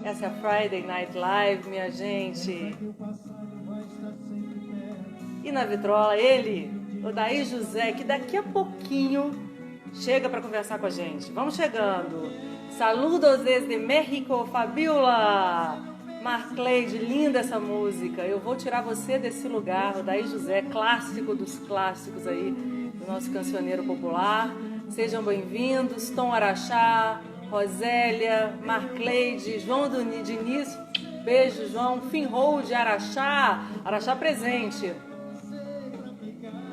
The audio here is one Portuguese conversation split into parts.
Essa é a Friday Night Live, minha gente. E na vitrola, ele, Odair José, que daqui a pouquinho chega para conversar com a gente. Vamos chegando. Saludos desde México, Fabiola. Marcleide, linda essa música. Eu vou tirar você desse lugar. Odair José, clássico dos clássicos aí do nosso cancioneiro popular. Sejam bem-vindos. Tom Araxá, Rosélia, Marcleide, João Diniz. Beijo, João. Finrold, Araxá. Araxá presente.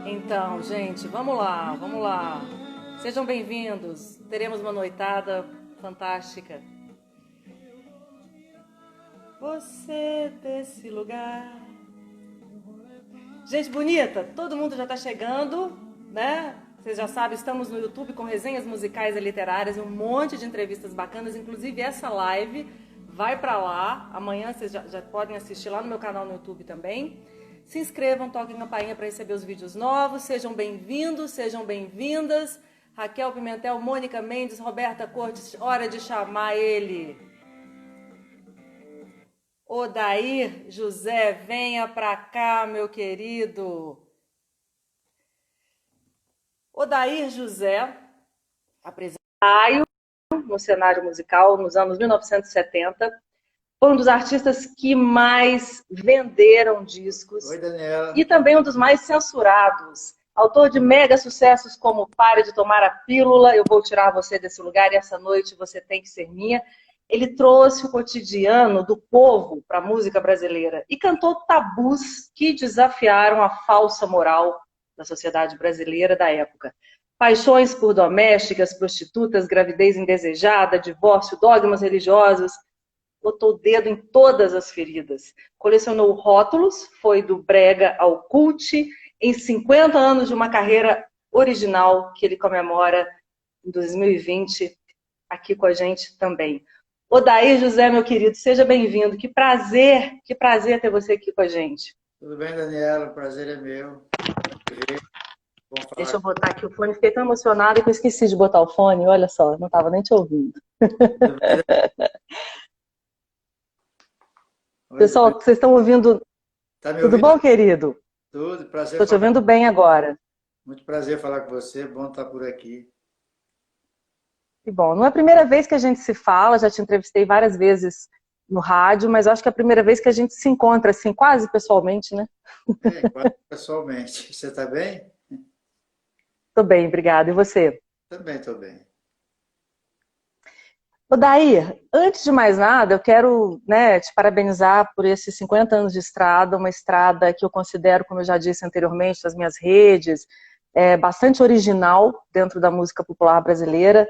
Então, gente, vamos lá, vamos lá. Sejam bem-vindos. Teremos uma noitada fantástica. Você desse lugar. Gente bonita, todo mundo já está chegando, né? Vocês já sabem, estamos no YouTube com resenhas musicais e literárias e um monte de entrevistas bacanas. Inclusive, essa live vai para lá. Amanhã vocês já podem assistir lá no meu canal no YouTube também. Se inscrevam, toquem a campainha para receber os vídeos novos. Sejam bem-vindos, sejam bem-vindas. Raquel Pimentel, Mônica Mendes, Roberta Cortes, hora de chamar ele. Odair José, venha para cá, meu querido. Odair José apresentou no cenário musical nos anos 1970. Foi um dos artistas que mais venderam discos. Oi, Daniela. E também um dos mais censurados. Autor de mega sucessos como Pare de Tomar a Pílula, Eu Vou Tirar Você Desse Lugar e Essa Noite Você Tem Que Ser Minha. Ele trouxe o cotidiano do povo para a música brasileira e cantou tabus que desafiaram a falsa moral da sociedade brasileira da época. Paixões por domésticas, prostitutas, gravidez indesejada, divórcio, dogmas religiosos. Botou o dedo em todas as feridas. Colecionou rótulos, foi do brega ao cult, em 50 anos de uma carreira original que ele comemora em 2020, aqui com a gente também. Odair José, meu querido, seja bem-vindo. Que prazer ter você aqui com a gente. Tudo bem, Daniela? O prazer é meu. Deixa eu botar aqui o fone. Fiquei tão emocionada que eu esqueci de botar o fone. Olha só, não estava nem te ouvindo. Pessoal, vocês estão ouvindo? Tá me Tudo ouvindo? bom, querido? Tudo, prazer. Estou te ouvindo bem agora. Muito prazer falar com você, bom estar por aqui. Que bom. Não é a primeira vez que a gente se fala, já te entrevistei várias vezes no rádio, mas acho que é a primeira vez que a gente se encontra, assim, quase pessoalmente, né? Quase pessoalmente. Você está bem? Estou bem, obrigada. E você? Também estou bem. Odair, antes de mais nada, eu quero, né, te parabenizar por esses 50 anos de estrada, uma estrada que eu considero, como eu já disse anteriormente, nas minhas redes, bastante original dentro da música popular brasileira.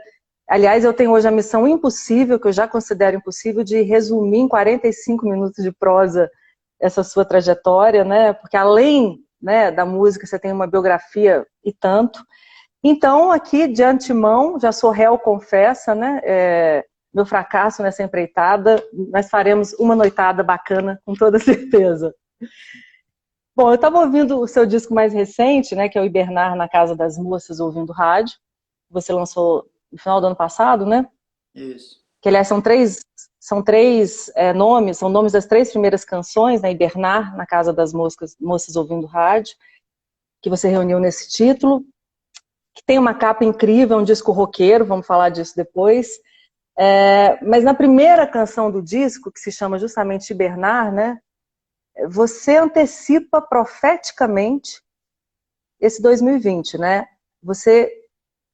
Aliás, eu tenho hoje a missão impossível, que eu já considero impossível, de resumir em 45 minutos de prosa essa sua trajetória, né? Porque além, né, da música, você tem uma biografia e tanto. Então, aqui, de antemão, já sou réu confessa, né? Meu fracasso nessa empreitada, nós faremos uma noitada bacana, com toda certeza. Bom, eu estava ouvindo o seu disco mais recente, né, que é o Hibernar na Casa das Moças, ouvindo rádio. Você lançou no final do ano passado, né? Isso. Que, aliás, são três nomes, são nomes das 3 primeiras canções, né? Hibernar na Casa das Moças, ouvindo rádio, que você reuniu nesse título, que tem uma capa incrível, um disco roqueiro, vamos falar disso depois. Mas na primeira canção do disco, que se chama justamente Hibernar, né, você antecipa profeticamente esse 2020, né? Você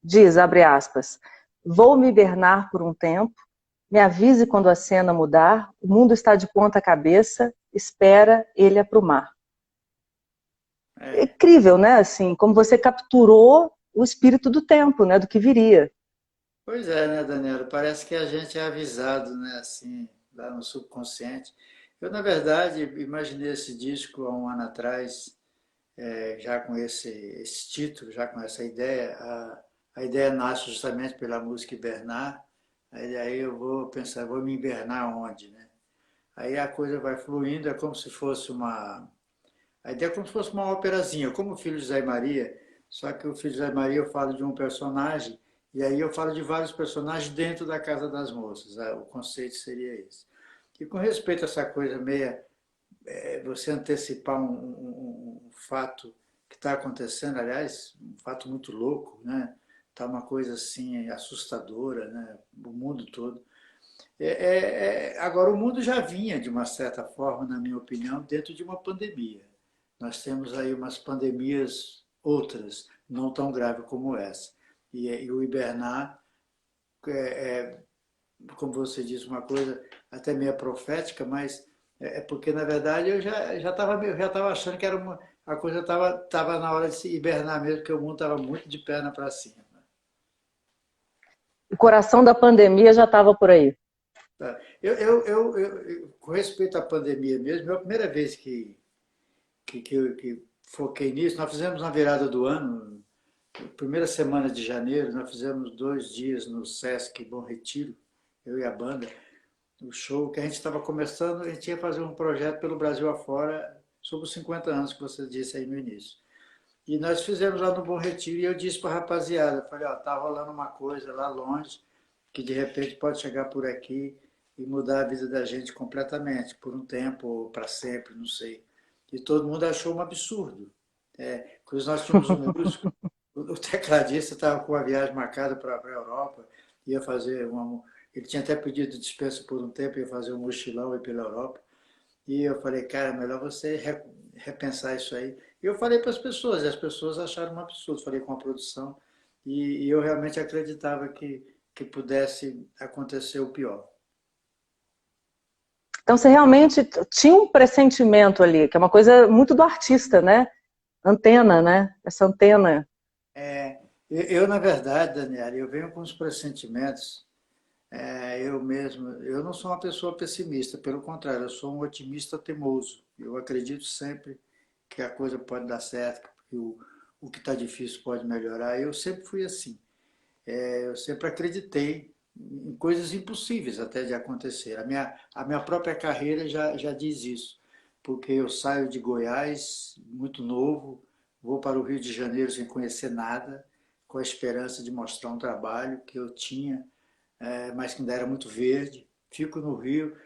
diz, abre aspas, vou me hibernar por um tempo, me avise quando a cena mudar, o mundo está de ponta cabeça, espera ele aprumar. É incrível, né? Assim, como você capturou o espírito do tempo, né? Do que viria. Pois é, né, Daniela? Parece que a gente é avisado, né, assim, lá no subconsciente. Eu, na verdade, imaginei esse disco há um ano atrás, já com esse título, já com essa ideia. A ideia nasce justamente pela música Hibernar. Aí eu vou pensar, vou me hibernar onde, né? Aí a coisa vai fluindo, é como se fosse a ideia é como se fosse uma operazinha, como o Filho de Zé e Maria, só que o Filho de Zé e Maria eu falo de um personagem, e aí eu falo de vários personagens dentro da Casa das Moças, o conceito seria esse. E com respeito a essa coisa meia, você antecipar um fato que está acontecendo, aliás, um fato muito louco, né? Está uma coisa assim assustadora, né? O mundo todo. Agora, o mundo já vinha, de uma certa forma, na minha opinião, dentro de uma pandemia. Nós temos aí umas pandemias outras, não tão graves como essa. E o hibernar, como você disse, uma coisa até meio profética, mas é porque, na verdade, eu já estava achando que a coisa estava na hora de se hibernar mesmo, porque o mundo estava muito de perna para cima. O coração da pandemia já estava por aí. Tá? Com respeito à pandemia mesmo, é a primeira vez que foquei nisso. Nós fizemos na virada do ano, primeira semana de janeiro, nós fizemos 2 dias no Sesc Bom Retiro, eu e a banda, o show que a gente estava começando, a gente ia fazer um projeto pelo Brasil afora sobre os 50 anos que você disse aí no início. E nós fizemos lá no Bom Retiro e eu disse para a rapaziada, falei, ó, tá rolando uma coisa lá longe que de repente pode chegar por aqui e mudar a vida da gente completamente, por um tempo ou para sempre, não sei. E todo mundo achou um absurdo. Porque nós tínhamos um músico, o tecladista estava com uma viagem marcada para a Europa, ia fazer ele tinha até pedido dispensa por um tempo, ia fazer um mochilão aí pela Europa. E eu falei, cara, melhor você repensar isso aí. E eu falei para as pessoas, e as pessoas acharam um absurdo. Falei com a produção, e eu realmente acreditava que pudesse acontecer o pior. Então você realmente tinha um pressentimento ali, que é uma coisa muito do artista, né? Antena, né? Essa antena. Na verdade, Daniela, eu venho com os pressentimentos. Eu mesmo, eu não sou uma pessoa pessimista, pelo contrário, eu sou um otimista teimoso. Eu acredito sempre que a coisa pode dar certo, que o que está difícil pode melhorar. Eu sempre fui assim. Eu sempre acreditei em coisas impossíveis até de acontecer. A minha própria carreira já diz isso, porque eu saio de Goiás muito novo, vou para o Rio de Janeiro sem conhecer nada, com a esperança de mostrar um trabalho que eu tinha, mas que ainda era muito verde. Fico no Rio,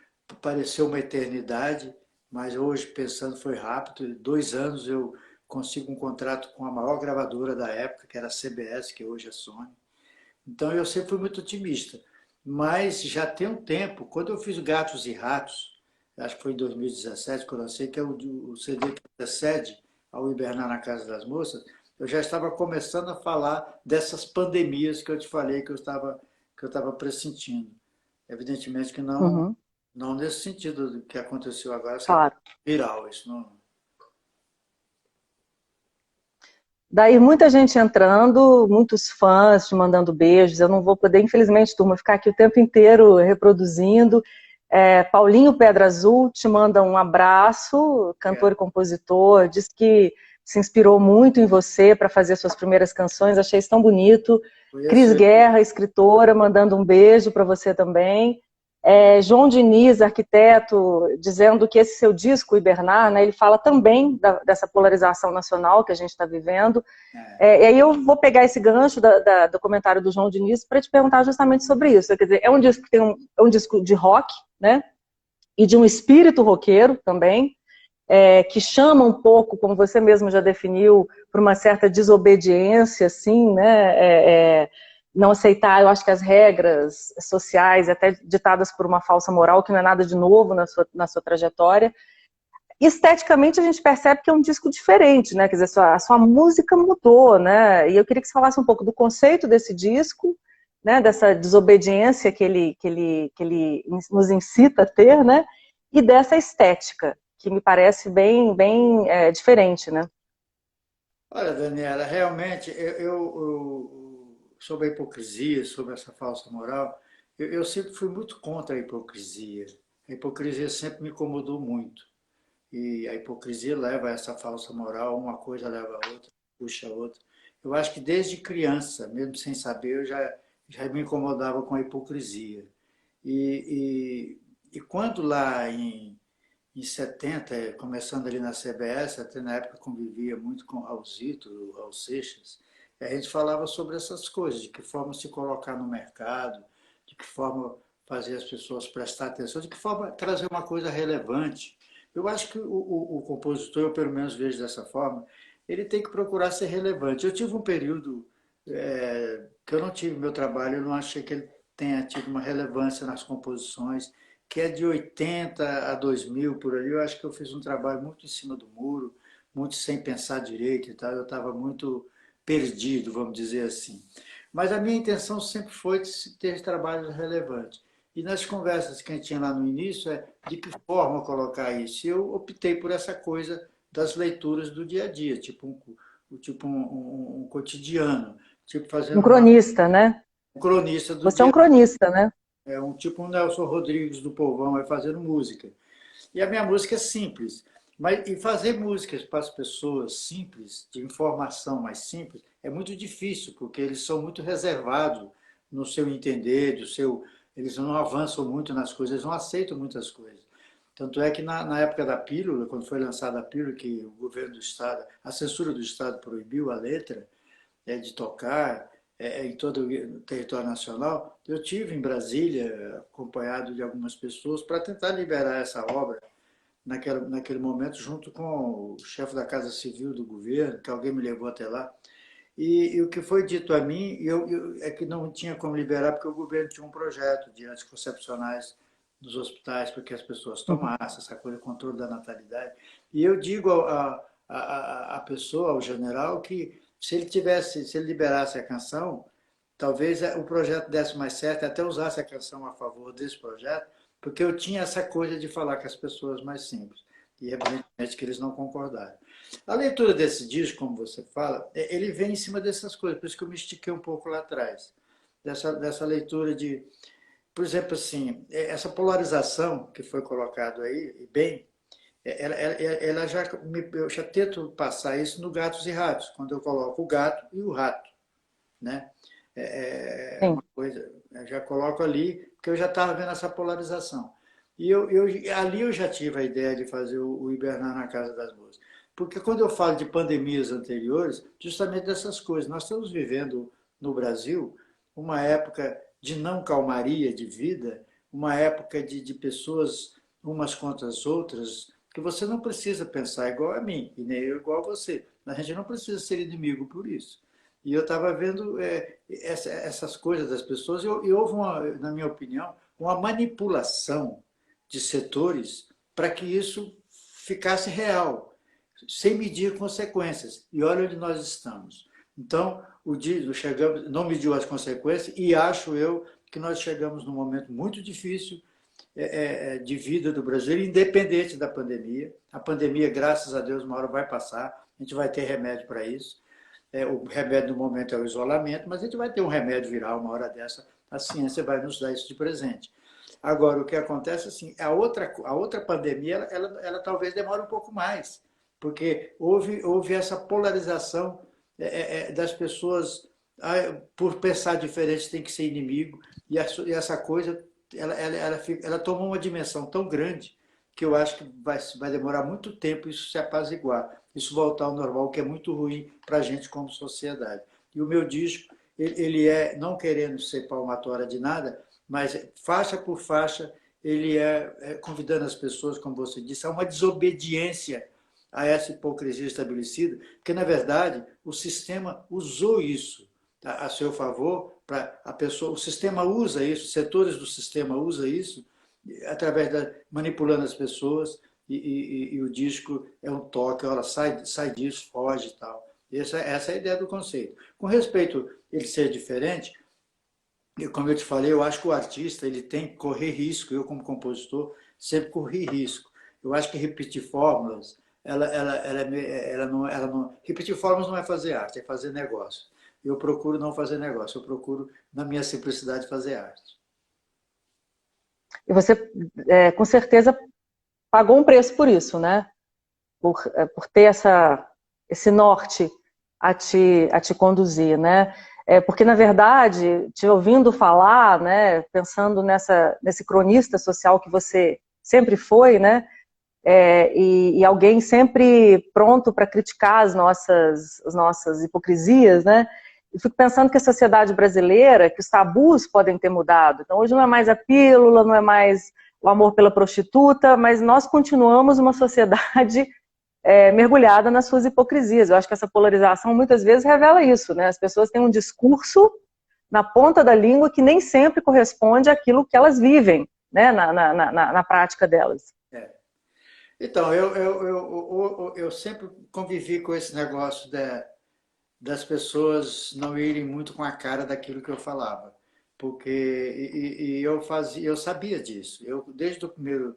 pareceu uma eternidade, mas hoje, pensando, foi rápido. Em 2 anos eu consigo um contrato com a maior gravadora da época, que era a CBS, que hoje é Sony. Então eu sempre fui muito otimista. Mas já tem um tempo, quando eu fiz Gatos e Ratos, acho que foi em 2017 que eu lancei, que é o CD que antecede ao Hibernar na Casa das Moças, eu já estava começando a falar dessas pandemias que eu te falei que eu estava pressentindo. Evidentemente que não, Uhum, não nesse sentido do que aconteceu agora, essa coisa claro. viral, isso não. Daí muita gente entrando, muitos fãs te mandando beijos. Eu não vou poder, infelizmente, turma, ficar aqui o tempo inteiro reproduzindo. Paulinho Pedra Azul te manda um abraço, cantor e compositor, diz que se inspirou muito em você para fazer suas primeiras canções, achei isso tão bonito. Cris Conheço ele. Guerra, escritora, mandando um beijo para você também. João Diniz, arquiteto, dizendo que esse seu disco, Hibernar, né, ele fala também dessa polarização nacional que a gente está vivendo. E aí eu vou pegar esse gancho do comentário do João Diniz para te perguntar justamente sobre isso. Quer dizer, é um disco que é um disco de rock, né, e de um espírito roqueiro também, que chama um pouco, como você mesmo já definiu, por uma certa desobediência, assim, né, não aceitar, eu acho que as regras sociais, até ditadas por uma falsa moral, que não é nada de novo na sua trajetória. Esteticamente a gente percebe que é um disco diferente, né? Quer dizer, a sua música mudou, né? E eu queria que você falasse um pouco do conceito desse disco, né? Dessa desobediência que ele nos incita a ter, né? E dessa estética, que me parece bem diferente, né? Olha, Daniela, realmente, sobre a hipocrisia, sobre essa falsa moral, eu sempre fui muito contra a hipocrisia. A hipocrisia sempre me incomodou muito. E a hipocrisia leva a essa falsa moral, uma coisa leva a outra, puxa a outra. Eu acho que desde criança, mesmo sem saber, já me incomodava com a hipocrisia. E quando lá em 70, começando ali na CBS, até na época convivia muito com o Raulzito, o Raul Seixas, e a gente falava sobre essas coisas, de que forma se colocar no mercado, de que forma fazer as pessoas prestar atenção, de que forma trazer uma coisa relevante. Eu acho que o compositor, eu pelo menos vejo dessa forma, ele tem que procurar ser relevante. Eu tive um período que eu não tive meu trabalho, eu não achei que ele tenha tido uma relevância nas composições, que é de 80 a 2000 por ali. Eu acho que eu fiz um trabalho muito em cima do muro, muito sem pensar direito e tal. Eu estava muito perdido, vamos dizer assim. Mas a minha intenção sempre foi de ter trabalhos relevantes. E nas conversas que a gente tinha lá no início, de que forma colocar isso? E eu optei por essa coisa das leituras do dia a dia, tipo um cotidiano, tipo Um fazendo cronista, né? um cronista do Você é um dia. cronista, né? É um tipo um Nelson Rodrigues do povão, vai fazendo música. E a minha música é simples. Mas e fazer músicas para as pessoas simples, de informação mais simples, é muito difícil, porque eles são muito reservados no seu entender, eles não avançam muito nas coisas, eles não aceitam muitas coisas. Tanto é que na época da pílula, quando foi lançada a pílula, que o governo do Estado, a censura do Estado proibiu a letra de tocar em todo o território nacional, eu tive em Brasília, acompanhado de algumas pessoas, para tentar liberar essa obra naquele momento, junto com o chefe da Casa Civil do governo, que alguém me levou até lá. E o que foi dito a mim é que não tinha como liberar, porque o governo tinha um projeto de anticoncepcionais nos hospitais para que as pessoas Uhum. tomassem essa coisa, controle da natalidade. E eu digo a pessoa, ao general, que se ele liberasse a canção, talvez o projeto desse mais certo, até usasse a canção a favor desse projeto, porque eu tinha essa coisa de falar com as pessoas mais simples. E evidentemente que eles não concordaram. A leitura desse disco, como você fala, ele vem em cima dessas coisas, por isso que eu me estiquei um pouco lá atrás. Dessa leitura de, por exemplo, assim, essa polarização que foi colocado aí, e bem, ela já, eu já tento passar isso no Gatos e Ratos, quando eu coloco o gato e o rato, né? É Sim. uma coisa, eu já coloco ali, porque eu já estava vendo essa polarização. E ali eu já tive a ideia de fazer o Hibernar na Casa das Musas. Porque quando eu falo de pandemias anteriores, justamente dessas coisas, nós estamos vivendo no Brasil uma época de não calmaria de vida, uma época de pessoas umas contra as outras, que você não precisa pensar igual a mim, e nem eu igual a você. A gente não precisa ser inimigo por isso. E eu estava vendo essas coisas das pessoas e houve, na minha opinião, uma manipulação de setores para que isso ficasse real, sem medir consequências. E olha onde nós estamos. Então, chegamos, não mediu as consequências e acho eu que nós chegamos num momento muito difícil de vida do Brasil, independente da pandemia. A pandemia, graças a Deus, uma hora vai passar, a gente vai ter remédio para isso. O remédio no momento é o isolamento, mas a gente vai ter um remédio viral uma hora dessa, a ciência vai nos dar isso de presente. Agora, o que acontece assim, a outra pandemia, ela talvez demore um pouco mais, porque houve essa polarização das pessoas, por pensar diferente tem que ser inimigo, e essa coisa, ela tomou uma dimensão tão grande que eu acho que vai demorar muito tempo isso se apaziguar, isso voltar ao normal, que é muito ruim para a gente como sociedade. E o meu disco, ele não querendo ser palmatória de nada, mas faixa por faixa, ele convidando as pessoas, como você disse, a uma desobediência a essa hipocrisia estabelecida, porque, na verdade, o sistema usou isso a seu favor, para a pessoa, o sistema usa isso, setores do sistema usam isso, através manipulando as pessoas, e o disco é um toque, ela sai disso, foge e tal. Essa é a ideia do conceito. Com respeito a ele ser diferente, como eu te falei, eu acho que o artista ele tem que correr risco. Eu, como compositor, sempre corri risco. Eu acho que repetir fórmulas, repetir fórmulas não é fazer arte, é fazer negócio. Eu procuro não fazer negócio, eu procuro, na minha simplicidade, fazer arte. E você, com certeza, pagou um preço por isso, né? Por ter esse norte a te conduzir, né? Porque, na verdade, te ouvindo falar, né, pensando nesse cronista social que você sempre foi, né, e alguém sempre pronto para criticar as nossas hipocrisias, né, eu fico pensando que a sociedade brasileira, que os tabus podem ter mudado. Então, hoje não é mais a pílula, não é mais o amor pela prostituta, mas nós continuamos uma sociedade mergulhada nas suas hipocrisias. Eu acho que essa polarização muitas vezes revela isso, né? As pessoas têm um discurso na ponta da língua que nem sempre corresponde àquilo que elas vivem, né? na prática delas. Então, eu sempre convivi com esse negócio das pessoas não irem muito com a cara daquilo que eu falava. Porque eu sabia disso. Eu, desde o primeiro.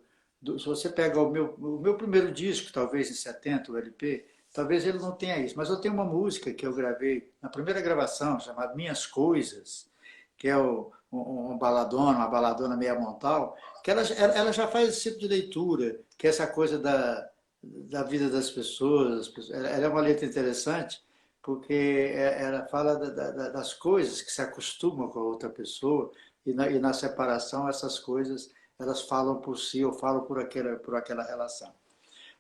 Se você pegar o meu primeiro disco, talvez em 70, o LP, talvez ele não tenha isso. Mas eu tenho uma música que eu gravei na primeira gravação, chamada Minhas Coisas, que é uma baladona meia montal, que ela já faz esse tipo de leitura, que é essa coisa da vida das pessoas. Ela é uma letra interessante, porque ela fala das coisas que se acostumam com a outra pessoa, e na separação essas coisas elas falam por si ou falam por aquela relação.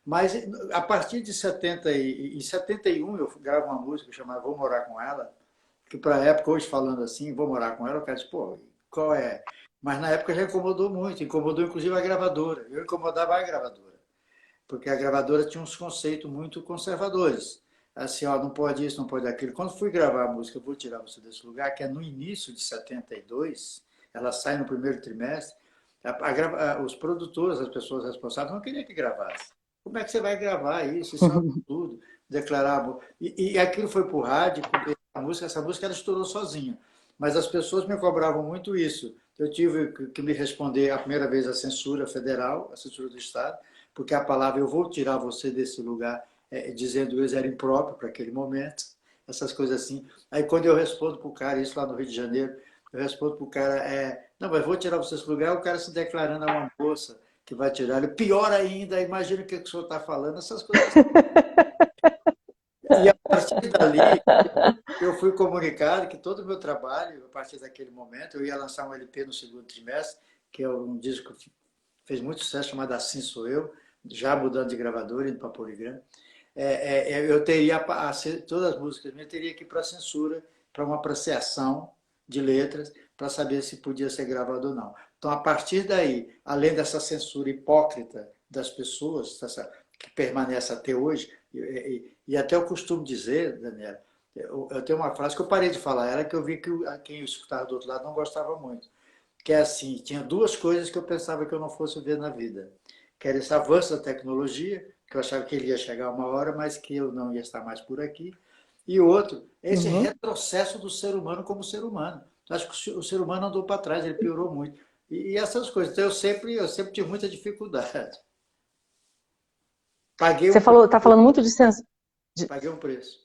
Mas a partir de 71 eu gravo uma música chamada Vou Morar com Ela, que para a época, hoje falando assim, vou morar com ela, o cara diz, pô, qual é? Mas na época já incomodou muito, incomodou inclusive a gravadora. Eu incomodava a gravadora, porque a gravadora tinha uns conceitos muito conservadores. Assim, ó, não pode isso, não pode aquilo. Quando fui gravar a música Vou Tirar Você Desse Lugar, que é no início de 72, ela sai no primeiro trimestre, os produtores, as pessoas responsáveis, não queriam que gravasse. Como é que você vai gravar isso? Isso é tudo. Declarar. E aquilo foi para o rádio, porque essa música ela estourou sozinha. Mas as pessoas me cobravam muito isso. Eu tive que me responder a primeira vez à censura federal, à censura do Estado, porque a palavra eu vou tirar você desse lugar, dizendo eles era impróprio para aquele momento, essas coisas assim. Aí quando eu respondo para o cara, isso lá no Rio de Janeiro, eu respondo para o cara, não, mas vou tirar você desse lugar, o cara se declarando a uma moça que vai tirar ele. Pior ainda, imagina o que o senhor está falando, essas coisas assim. E a partir dali, eu fui comunicado que todo o meu trabalho, a partir daquele momento, eu ia lançar um LP no segundo trimestre, que é um disco que fez muito sucesso, chamado Assim Sou Eu, já mudando de gravadora, indo para Poligram. Eu teria, todas as músicas minhas, teria que ir para a censura, para uma apreciação de letras, para saber se podia ser gravado ou não. Então, a partir daí, além dessa censura hipócrita das pessoas, que permanece até hoje, e até eu costumo dizer, Daniela, eu tenho uma frase que eu parei de falar, era que eu vi que quem escutava do outro lado não gostava muito, que é assim, tinha duas coisas que eu pensava que eu não fosse ver na vida, que era esse avanço da tecnologia, que eu achava que ele ia chegar uma hora, mas que eu não ia estar mais por aqui, e outro, esse retrocesso do ser humano como ser humano. Acho que o ser humano andou para trás, ele piorou muito. E essas coisas. Então, eu sempre tive muita dificuldade. Você está falando muito de censura. Paguei um preço.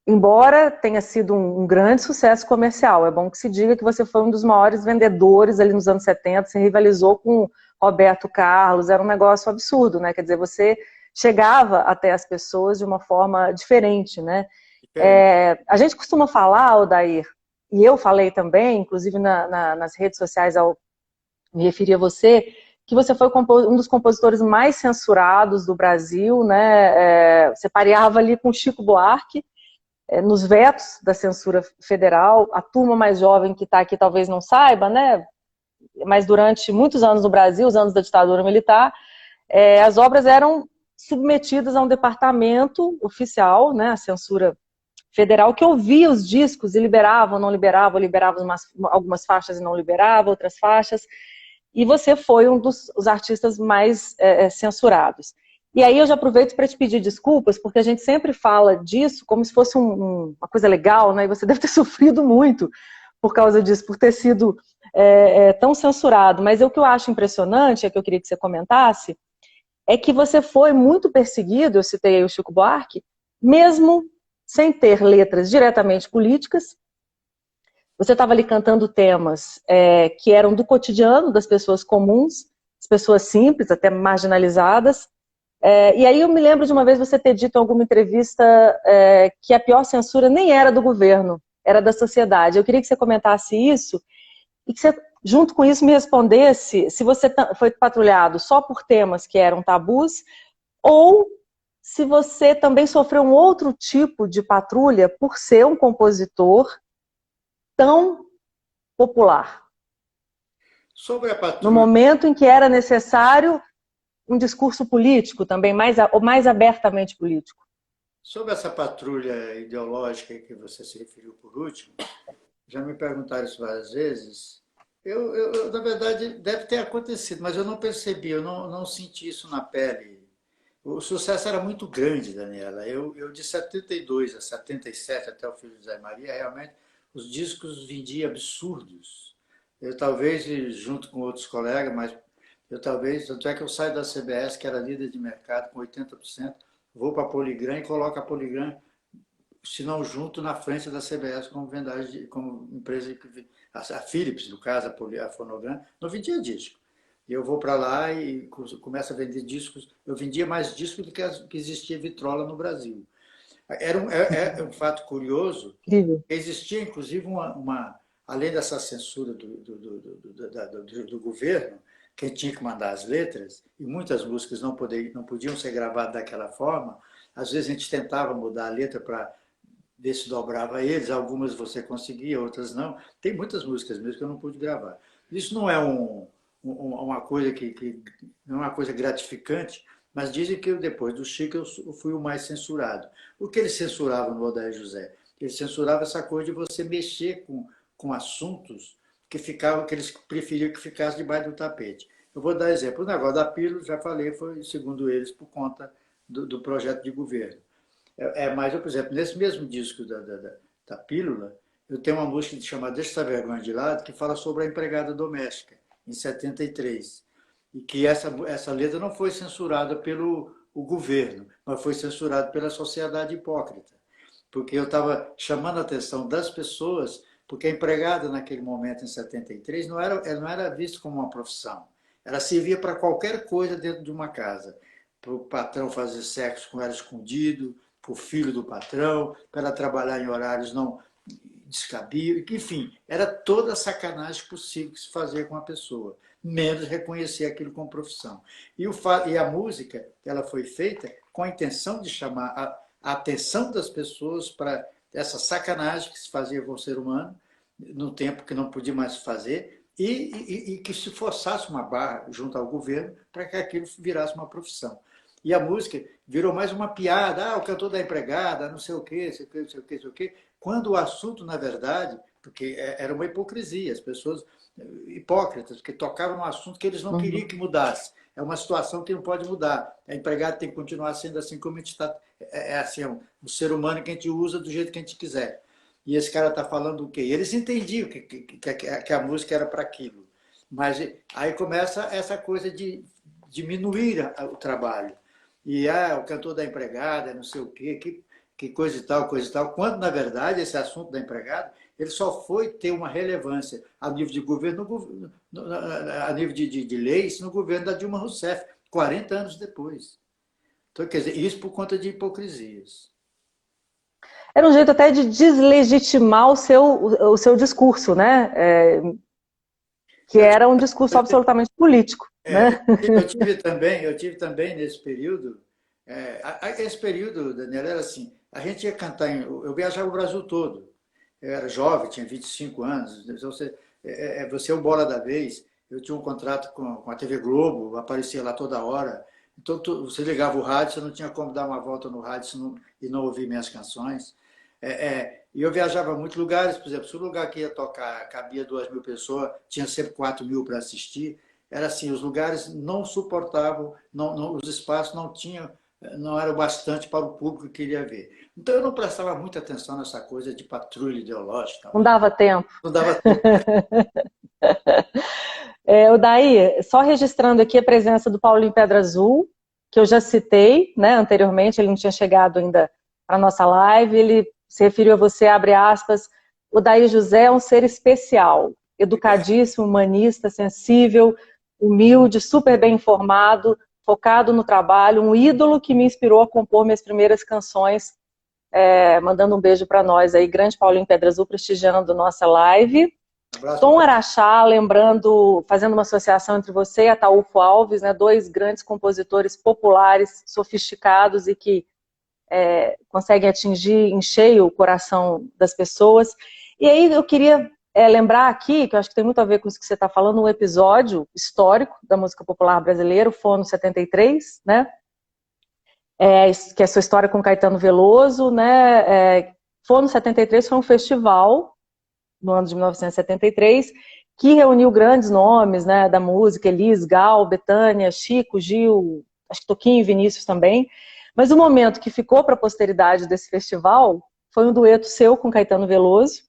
Embora tenha sido um grande sucesso comercial, é bom que se diga que você foi um dos maiores vendedores ali nos anos 70, você rivalizou com Roberto Carlos, era um negócio absurdo, né? Quer dizer, você chegava até as pessoas de uma forma diferente, né? A gente costuma falar, Odair, e eu falei também, inclusive nas redes sociais ao me referir a você, que você foi um dos compositores mais censurados do Brasil, né? Você pareava ali com Chico Buarque, nos vetos da censura federal. A turma mais jovem que está aqui talvez não saiba, né? Mas durante muitos anos no Brasil, os anos da ditadura militar, as obras eram submetidas a um departamento oficial, né? A censura federal, que ouvia os discos e liberava ou não liberava, algumas faixas e não liberava outras faixas. E você foi um dos artistas mais censurados. E aí eu já aproveito para te pedir desculpas, porque a gente sempre fala disso como se fosse uma coisa legal, né? E você deve ter sofrido muito por causa disso, por ter sido tão censurado. Mas o que eu acho impressionante, que eu queria que você comentasse, é que você foi muito perseguido, eu citei aí o Chico Buarque, mesmo sem ter letras diretamente políticas. Você estava ali cantando temas que eram do cotidiano das pessoas comuns, das pessoas simples, até marginalizadas. E aí eu me lembro de uma vez você ter dito em alguma entrevista que a pior censura nem era do governo, era da sociedade. Eu queria que você comentasse isso e que você, junto com isso, me respondesse se você foi patrulhado só por temas que eram tabus ou se você também sofreu um outro tipo de patrulha por ser um compositor tão popular. Sobre a No patrulha, momento em que era necessário um discurso político também, mais abertamente político. sobre essa patrulha ideológica que você se referiu por último, já me perguntaram isso várias vezes. Na verdade, deve ter acontecido, mas eu não percebi, eu não senti isso na pele. O sucesso era muito grande, Daniela. Eu de 72 a 77, até o Filho de Zé Maria, realmente, os discos vendiam absurdos. Eu talvez, junto com outros colegas, mas eu talvez, tanto é que eu saio da CBS, que era líder de mercado, com 80%, vou para a Poligram e coloco a Poligram, se não junto, na frente da CBS como vendagem, como empresa que a Philips, no caso, a Fonogram, não vendia disco. E eu vou para lá e começo a vender discos. Eu vendia mais discos do que existia vitrola no Brasil. É um fato curioso. Incrível. Existia, inclusive, além dessa censura do governo, quem tinha que mandar as letras, e muitas músicas não podiam ser gravadas daquela forma, às vezes a gente tentava mudar a letra para ver se dobrava eles, algumas você conseguia, outras não. Tem muitas músicas mesmo que eu não pude gravar. Isso não é uma coisa não é uma coisa gratificante, mas dizem que depois do Chico eu fui o mais censurado. O que ele censurava no Odair José? Ele censurava essa coisa de você mexer com assuntos que eles preferiam que ficasse debaixo do tapete. Eu vou dar exemplo. O negócio da pílula, já falei, foi, segundo eles, por conta do projeto de governo. Mas, por exemplo, nesse mesmo disco da Pílula, eu tenho uma música chamada Deixa Essa Vergonha de Lado, que fala sobre a empregada doméstica, em 73. E que essa letra não foi censurada pelo o governo, mas foi censurada pela sociedade hipócrita. Porque eu estava chamando a atenção das pessoas, porque a empregada naquele momento, em 73, ela não era vista como uma profissão. Ela servia para qualquer coisa dentro de uma casa. Para o patrão fazer sexo com ela escondido, para o filho do patrão, para ela trabalhar em horários não descabidos, enfim, era toda a sacanagem possível que se fazia com a pessoa, menos reconhecer aquilo como profissão. E a música, ela foi feita com a intenção de chamar a atenção das pessoas para essa sacanagem que se fazia com o ser humano, no tempo que não podia mais fazer, e que se forçasse uma barra junto ao governo para que aquilo virasse uma profissão. E a música virou mais uma piada, o cantor da empregada, não sei o quê, sei o quê, sei o quê, sei o quê, quando o assunto, na verdade, porque era uma hipocrisia, as pessoas hipócritas, que tocavam num assunto que eles não queriam que mudasse. É uma situação que não pode mudar. A empregada tem que continuar sendo assim como a gente está. Assim, o ser humano que a gente usa do jeito que a gente quiser. E esse cara está falando o quê? Eles entendiam que a música era para aquilo. Mas aí começa essa coisa de diminuir o trabalho. E o cantor da empregada, não sei o quê, que coisa e tal, quando, na verdade, esse assunto da empregada, ele só foi ter uma relevância a nível de governo, a nível de leis, no governo da Dilma Rousseff, 40 anos depois. Então, quer dizer, isso por conta de hipocrisias. Era um jeito até de deslegitimar o seu discurso, né? Que era um discurso absolutamente político. Né? Eu tive também nesse período, esse período, Daniela, era assim, a gente ia cantar, eu viajava o Brasil todo, eu era jovem, tinha 25 anos, você é o bola da vez, eu tinha um contrato com a TV Globo, aparecia lá toda hora, então você ligava o rádio, você não tinha como dar uma volta no rádio e não ouvir minhas canções. E eu viajava a muitos lugares, por exemplo, se o lugar que ia tocar cabia 2.000 pessoas, tinha sempre 4.000 para assistir. Era assim, os lugares não suportavam, os espaços não eram bastante para o público que queria ver. Então eu não prestava muita atenção nessa coisa de patrulha ideológica. Não dava tempo. Não dava tempo. Daí, só registrando aqui a presença do Paulinho Pedra Azul, que eu já citei, né, anteriormente, ele não tinha chegado ainda para a nossa live, ele se referiu a você, abre aspas, o Daí José é um ser especial, educadíssimo, humanista, sensível, humilde, super bem informado, focado no trabalho, um ídolo que me inspirou a compor minhas primeiras canções, mandando um beijo para nós aí, grande Paulinho Pedra Azul, prestigiando nossa live. Abraço Tom para Araxá, lembrando, fazendo uma associação entre você e Ataúfo Alves, né, dois grandes compositores populares, sofisticados e que conseguem atingir em cheio o coração das pessoas. E aí eu queria lembrar aqui, que eu acho que tem muito a ver com isso que você está falando, um episódio histórico da música popular brasileira, o Fono 73, né? Que é a sua história com Caetano Veloso, né? Fono 73 foi um festival no ano de 1973 que reuniu grandes nomes, né, da música, Elis, Gal, Bethânia, Chico, Gil, acho que Toquinho e Vinícius também. Mas o momento que ficou para a posteridade desse festival foi um dueto seu com Caetano Veloso,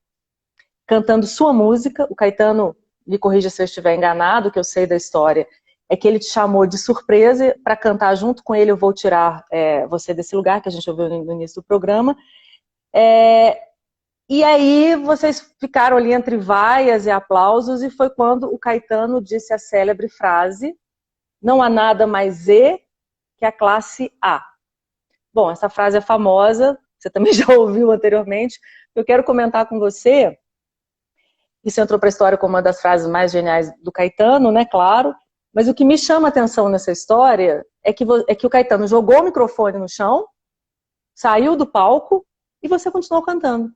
cantando sua música. O Caetano, me corrija se eu estiver enganado, que eu sei da história, é que ele te chamou de surpresa para cantar junto com ele Eu Vou Tirar Você Desse Lugar, que a gente ouviu no início do programa. E aí vocês ficaram ali entre vaias e aplausos, e foi quando o Caetano disse a célebre frase: não há nada mais E que a classe A. Bom, essa frase é famosa, você também já ouviu anteriormente. Eu quero comentar com você, isso entrou para a história como uma das frases mais geniais do Caetano, né, claro, mas o que me chama a atenção nessa história é que o Caetano jogou o microfone no chão, saiu do palco e você continuou cantando.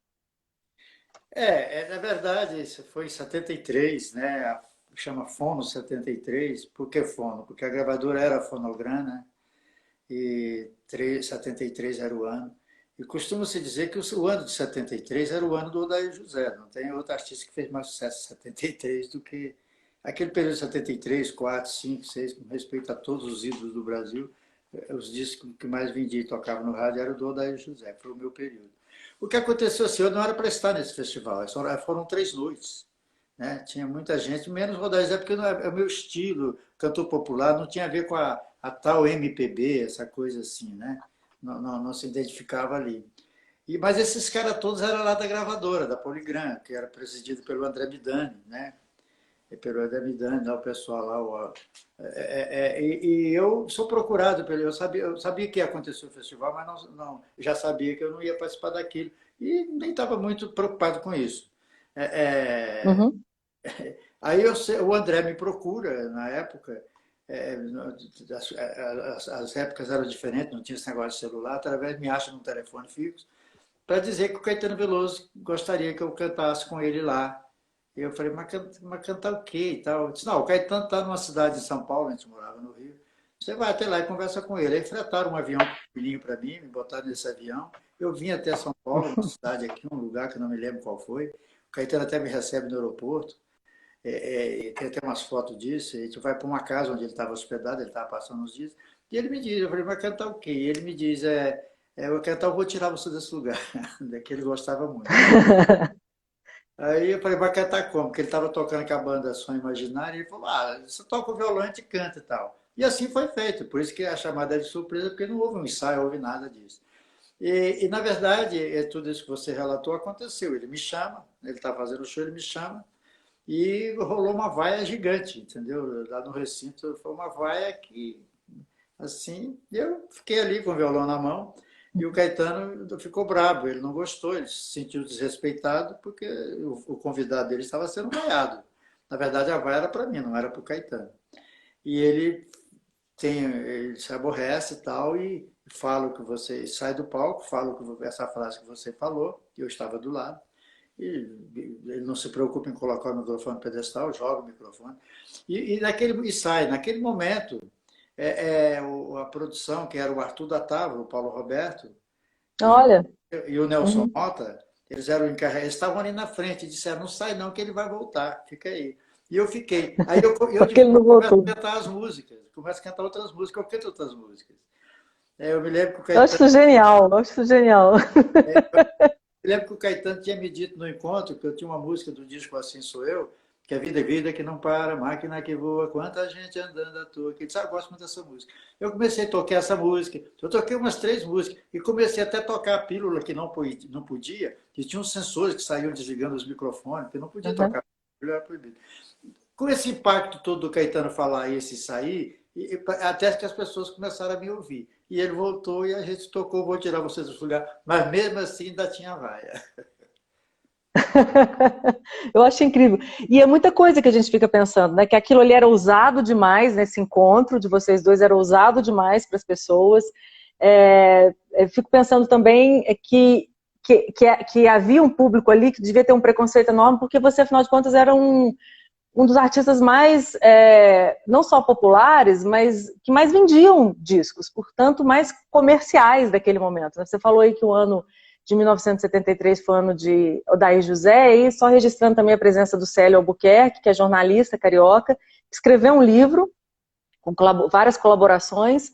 na verdade, isso foi em 73, né? Chama Fono 73. Por que Fono? Porque a gravadora era a Fonogram, né? E 73 era o ano. E costuma-se dizer que o ano de 73 era o ano do Odair José. Não tem outro artista que fez mais sucesso em 73 do que aquele período de 73, 4, 5, 6, com respeito a todos os ídolos do Brasil. Os discos que mais vendia e tocava no rádio era o do Odair José, foi o meu período. O que aconteceu assim, eu não era para estar nesse festival, foram 3 noites. Né? Tinha muita gente, menos Odair José, porque não é o meu estilo, cantor popular, não tinha a ver com a tal MPB, essa coisa assim, né? Não se identificava ali. Mas esses caras todos eram lá da gravadora, da Poligram, que era presidido pelo André Midani, né? Pelo André Midani, lá, o pessoal lá. E eu sou procurado pelo. Eu sabia que ia acontecer o festival, mas já sabia que eu não ia participar daquilo. E nem estava muito preocupado com isso. É, Uhum. Aí o André me procura, na época, é, as épocas eram diferentes, não tinha esse negócio de celular, através me acha no telefone fixo, para dizer que o Caetano Veloso gostaria que eu cantasse com ele lá. E eu falei, mas cantar o quê e tal? Eu disse, não, o Caetano está numa cidade em São Paulo, a gente morava no Rio, você vai até lá e conversa com ele. Aí fretaram um avião pequenininho para mim, me botaram nesse avião, eu vim até São Paulo, uma cidade aqui, um lugar que eu não me lembro qual foi, o Caetano até me recebe no aeroporto, tem até umas fotos disso, a gente vai para uma casa onde ele estava hospedado, ele estava passando uns dias, e ele me diz, eu falei, mas cantar o quê? E ele me diz, eu cantar, eu vou tirar você desse lugar, que ele gostava muito. Aí eu falei, vai cantar como? Porque ele estava tocando com a banda Som Imaginário, e ele falou, você toca o violão e canta e tal. E assim foi feito, por isso que a chamada é de surpresa, porque não houve um ensaio, não houve nada disso. Na verdade, tudo isso que você relatou aconteceu. Ele me chama, ele está fazendo o show, ele me chama, e rolou uma vaia gigante, entendeu? Lá no recinto foi uma vaia que, assim, eu fiquei ali com o violão na mão e o Caetano ficou bravo, ele não gostou, ele se sentiu desrespeitado porque o convidado dele estava sendo vaiado. Na verdade, a vaia era para mim, não era para o Caetano. E ele se aborrece e tal, e fala o que você sai do palco, fala essa frase que você falou, que eu estava do lado. E ele não se preocupa em colocar o microfone no pedestal, joga o microfone. E sai. Naquele momento, a produção, que era o Arthur da Távora, o Paulo Roberto, Olha. e o Nelson Uhum. Mota, eles eram encarregados, eles estavam ali na frente e disseram, não sai não, que ele vai voltar, fica aí. E eu fiquei. Aí eu Porque ele não começo voltou. a cantar as músicas, começo a cantar outras músicas, eu canto outras músicas. Eu me lembro que o Eu acho Caetano isso genial, eu acho isso genial. Eu lembro que o Caetano tinha me dito no encontro que eu tinha uma música do disco Assim Sou Eu, que é Vida é Vida que não para, máquina que voa, quanta gente andando à toa. Que ele disse, eu gosto muito dessa música. Eu comecei a tocar essa música, eu toquei umas 3 músicas e comecei até a tocar a pílula que não podia, que tinha uns sensores que saíam desligando os microfones, que não podia Uhum. tocar, era proibido. Com esse impacto todo do Caetano falar esse e sair, até que as pessoas começaram a me ouvir. E ele voltou e a gente tocou, vou tirar vocês do lugar. Mas mesmo assim ainda tinha vaia. Eu acho incrível. E é muita coisa que a gente fica pensando, né? Que aquilo ali era ousado demais, nesse encontro de vocês dois era ousado demais para as pessoas. Eu fico pensando também que havia um público ali que devia ter um preconceito enorme, porque você, afinal de contas, era um dos artistas mais, não só populares, mas que mais vendiam discos, portanto, mais comerciais daquele momento. Você falou aí que o ano de 1973 foi o ano de Odair José, e só registrando também a presença do Célio Albuquerque, que é jornalista carioca, escreveu um livro com várias colaborações,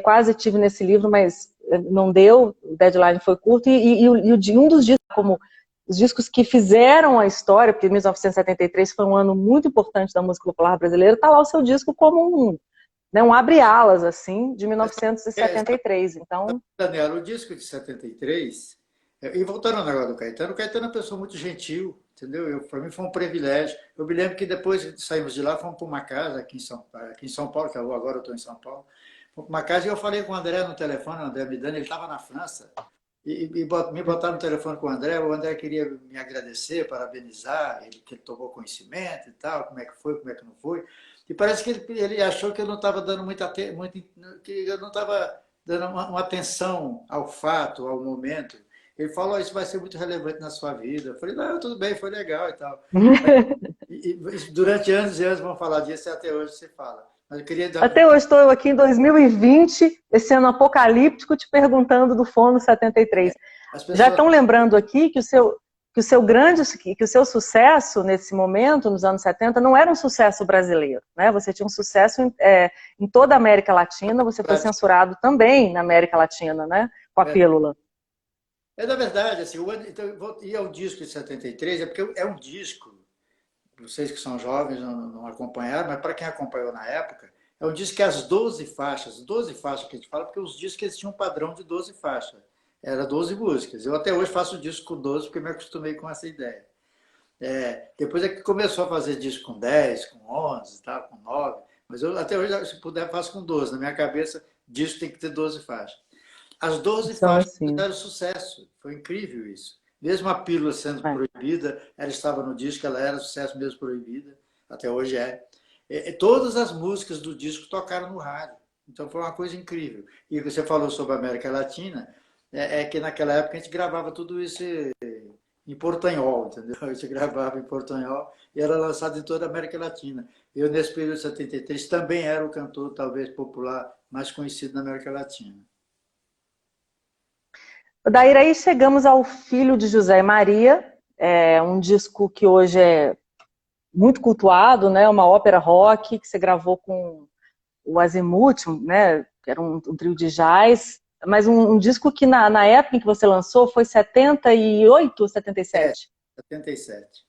quase tive nesse livro, mas não deu, o deadline foi curto, e um dos discos, como os discos que fizeram a história, porque 1973 foi um ano muito importante da música popular brasileira, está lá o seu disco como um abre-alas, assim, de 1973. Então, Daniela, o disco de 73, e voltando ao negócio do Caetano, o Caetano é uma pessoa muito gentil, entendeu? Para mim foi um privilégio. Eu me lembro que depois que saímos de lá, fomos para uma casa aqui em São Paulo, que agora eu estou em São Paulo, fomos para uma casa e eu falei com o André no telefone, o André me dando, ele estava na França, me botaram no telefone com o André queria me agradecer, parabenizar, que ele tomou conhecimento e tal, como é que foi, como é que não foi. E parece que ele achou que eu não estava dando que eu não estava dando uma atenção ao fato, ao momento. Ele falou, oh, isso vai ser muito relevante na sua vida. Eu falei, não, tudo bem, foi legal e tal. Durante anos e anos vão falar disso e até hoje se fala. Mas eu queria dar... Até hoje estou aqui em 2020, esse ano apocalíptico, te perguntando do Fono 73. pessoas... Já estão lembrando aqui que o seu sucesso nesse momento, nos anos 70, não era um sucesso brasileiro, né? Você tinha um sucesso em toda a América Latina, você foi censurado também na América Latina, né? Com a Pílula. Na verdade, assim, então, e é o disco de 73, porque é um disco, vocês que são jovens não acompanharam, mas para quem acompanhou na época, é um disco que as 12 faixas que a gente fala, porque os discos eles tinham um padrão de 12 faixas. Era 12 músicas. Eu até hoje faço disco com 12 porque me acostumei com essa ideia. Depois é que começou a fazer disco com 10, com 11, tá, com 9. Mas eu até hoje, se puder, faço com 12. Na minha cabeça, disco tem que ter 12 faixas. As 12 faixas fizeram sucesso. Foi incrível isso. Mesmo a Pílula sendo proibida, ela estava no disco, ela era sucesso mesmo proibida. Até hoje é. Todas as músicas do disco tocaram no rádio. Então foi uma coisa incrível. E você falou sobre a América Latina, que naquela época a gente gravava tudo isso em portanhol, entendeu? A gente gravava em portanhol e era lançado em toda a América Latina. Eu, nesse período de 73, também era o cantor, talvez, popular mais conhecido na América Latina. Daí aí chegamos ao Filho de José e Maria, um disco que hoje é muito cultuado, né? Uma ópera rock que você gravou com o Azimuth, né? Que era um trio de jazz, mas um disco que na época em que você lançou foi 78 ou 77? 77.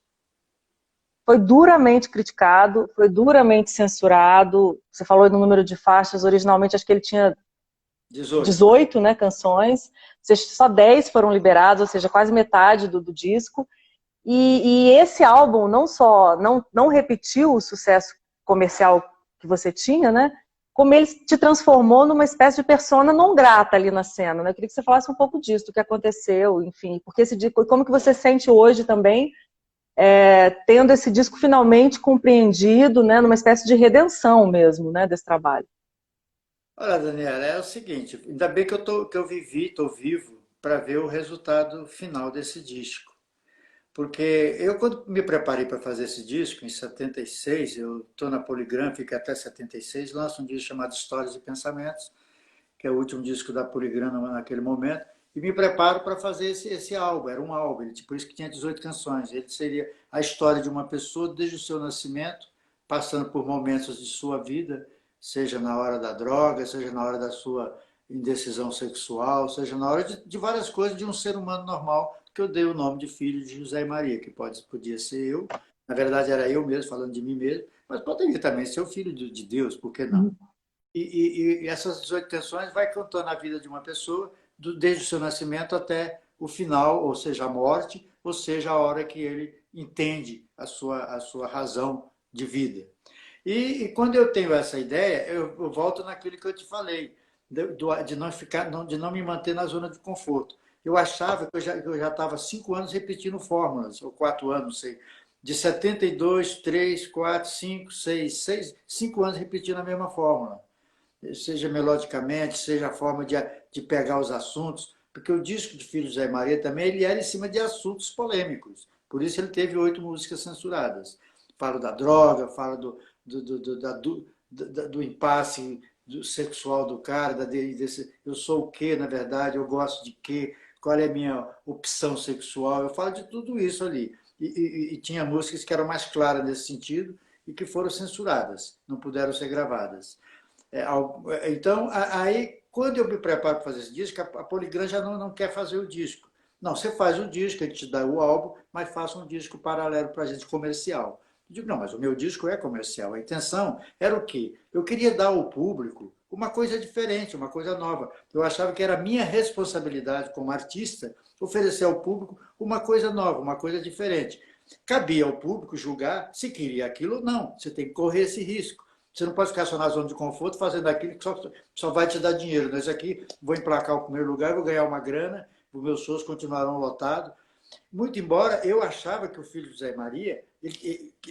Foi duramente criticado, foi duramente censurado. Você falou no número de faixas, originalmente acho que ele tinha 18, né, canções, só 10 foram liberadas, ou seja, quase metade do disco. E esse álbum não só não repetiu o sucesso comercial que você tinha, né, como ele te transformou numa espécie de persona não grata ali na cena. Né? Eu queria que você falasse um pouco disso, do que aconteceu, enfim, porque esse disco, como que você sente hoje também, tendo esse disco finalmente compreendido, né, numa espécie de redenção mesmo, né, desse trabalho. Olha, Daniela, é o seguinte, ainda bem que estou vivo para ver o resultado final desse disco. Porque eu, quando me preparei para fazer esse disco, em 76, eu estou na Poligram, fica até 76, lanço um disco chamado Histórias e Pensamentos, que é o último disco da Poligram naquele momento, e me preparo para fazer esse álbum. Era um álbum, por isso que tinha 18 canções. Ele seria a história de uma pessoa desde o seu nascimento, passando por momentos de sua vida, seja na hora da droga, seja na hora da sua indecisão sexual, seja na hora de várias coisas de um ser humano normal, que eu dei o nome de Filho de José e Maria, que podia ser eu. Na verdade, era eu mesmo, falando de mim mesmo, mas poderia também ser o Filho de Deus, por que não? E essas 18 canções vai contando a vida de uma pessoa, desde o seu nascimento até o final, ou seja, a morte, ou seja, a hora que ele entende a sua razão de vida. E quando eu tenho essa ideia, eu volto naquilo que eu te falei, de não me manter na zona de conforto. eu achava que eu já estava 5 anos repetindo fórmulas, ou 4 anos, não sei. De 72, 3, 4, 5, 6, 5 anos repetindo a mesma fórmula. Seja melodicamente, seja a forma de pegar os assuntos, porque o disco de Filho de Zé Maria também ele era em cima de assuntos polêmicos. Por isso ele teve 8 músicas censuradas. Falo da droga, falo do impasse sexual do cara, desse, eu sou o quê, na verdade, eu gosto de quê, qual é a minha opção sexual, eu falo de tudo isso ali. E tinha músicas que eram mais claras nesse sentido e que foram censuradas, não puderam ser gravadas. Então, aí, quando eu me preparo para fazer esse disco, a Poligram já não quer fazer o disco. Não, você faz o disco, a gente te dá o álbum, mas faça um disco paralelo para a gente comercial. Eu digo, não, mas o meu disco é comercial. A intenção era o quê? Eu queria dar ao público uma coisa diferente, uma coisa nova. Eu achava que era minha responsabilidade como artista oferecer ao público uma coisa nova, uma coisa diferente. Cabia ao público julgar se queria aquilo ou não. Você tem que correr esse risco. Você não pode ficar só na zona de conforto fazendo aquilo que só vai te dar dinheiro. Nesse aqui, vou emplacar o primeiro lugar, vou ganhar uma grana, os meus shows continuarão lotados. Muito embora eu achava que o Filho de Zé Maria,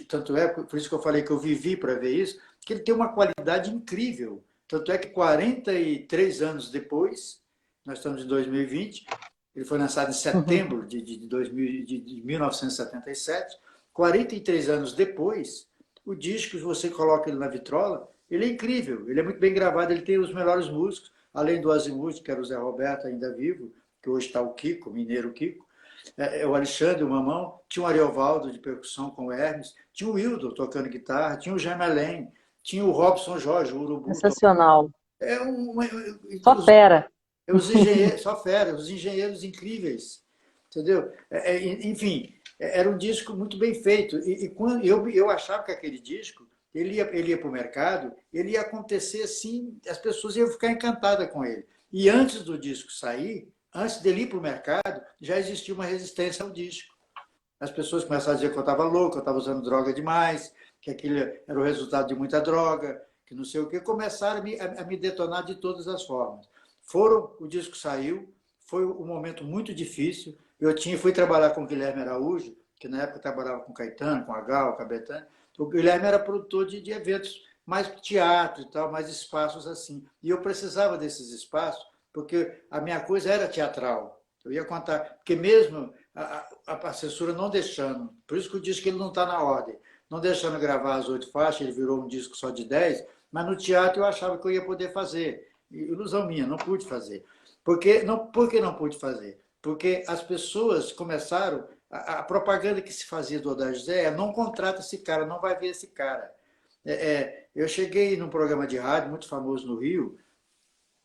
tanto é, por isso que eu falei que eu vivi para ver isso, que ele tem uma qualidade incrível. Tanto é que 43 anos depois, nós estamos em 2020, ele foi lançado em setembro de 1977, 43 anos depois, o disco, se você coloca ele na vitrola, ele é incrível, ele é muito bem gravado, ele tem os melhores músicos, além do Azimuth, que era o Zé Roberto ainda vivo, que hoje está o Kiko, o mineiro Kiko, o Alexandre, o Mamão, tinha o Ariovaldo de percussão com o Hermes, tinha o Wildo tocando guitarra, tinha o Jamelém, tinha o Robson Jorge, o Urubu. Sensacional. É Só fera. Os engenheiros, só fera, os engenheiros incríveis, entendeu? Enfim, era um disco muito bem feito. E quando eu achava que aquele disco, ele ia para o mercado, ele ia acontecer assim, as pessoas iam ficar encantadas com ele. E antes do disco sair, antes dele ir para o mercado, já existia uma resistência ao disco. As pessoas começaram a dizer que eu estava louco, eu estava usando droga demais, que aquilo era o resultado de muita droga, que não sei o quê. Começaram a me detonar de todas as formas. O disco saiu, foi um momento muito difícil. Fui trabalhar com o Guilherme Araújo, que na época trabalhava com o Caetano, com a Gal, com a Bethânia. O Guilherme era produtor de eventos, mais teatro e tal, mais espaços assim. E eu precisava desses espaços, porque a minha coisa era teatral. Eu ia contar, porque mesmo a censura não deixando, por isso que o disco ele não está na ordem, não deixando gravar as 8 faixas, ele virou um disco só de 10, mas no teatro eu achava que eu ia poder fazer. Ilusão minha, não pude fazer. Por que não pude fazer? Porque as pessoas começaram, a propaganda que se fazia do Odair José é: não contrata esse cara, não vai ver esse cara. Eu cheguei num programa de rádio muito famoso no Rio,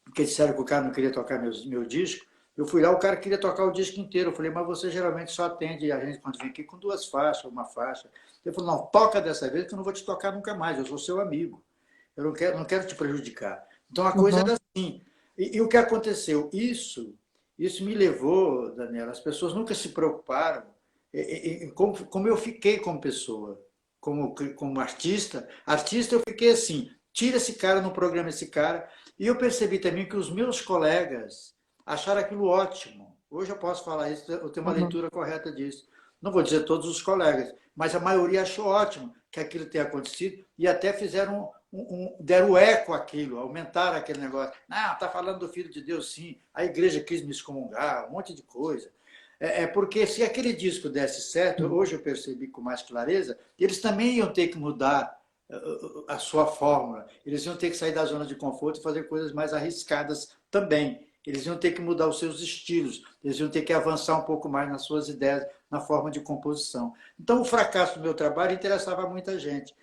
porque disseram que o cara não queria tocar meu disco. Eu fui lá, o cara queria tocar o disco inteiro. Eu falei, mas você geralmente só atende a gente quando vem aqui com 2 faixas, uma faixa. Ele falou, não, toca dessa vez que eu não vou te tocar nunca mais, eu sou seu amigo. Eu não quero te prejudicar. Então a coisa era assim. E o que aconteceu? Isso me levou, Daniela, as pessoas nunca se preocuparam em como eu fiquei como pessoa, como artista. Artista eu fiquei assim, tira esse cara no programa, esse cara. E eu percebi também que os meus colegas acharam aquilo ótimo. Hoje eu posso falar isso, eu tenho uma leitura correta disso. Não vou dizer todos os colegas, mas a maioria achou ótimo que aquilo tenha acontecido e até fizeram deram eco àquilo, aumentaram aquele negócio. Não, está falando do Filho de Deus, sim. A igreja quis me excomungar, um monte de coisa. Porque se aquele disco desse certo, hoje eu percebi com mais clareza, eles também iam ter que mudar a sua fórmula. Eles iam ter que sair da zona de conforto e fazer coisas mais arriscadas também. Eles iam ter que mudar os seus estilos, eles iam ter que avançar um pouco mais nas suas ideias, na forma de composição. Então, o fracasso do meu trabalho interessava muita gente.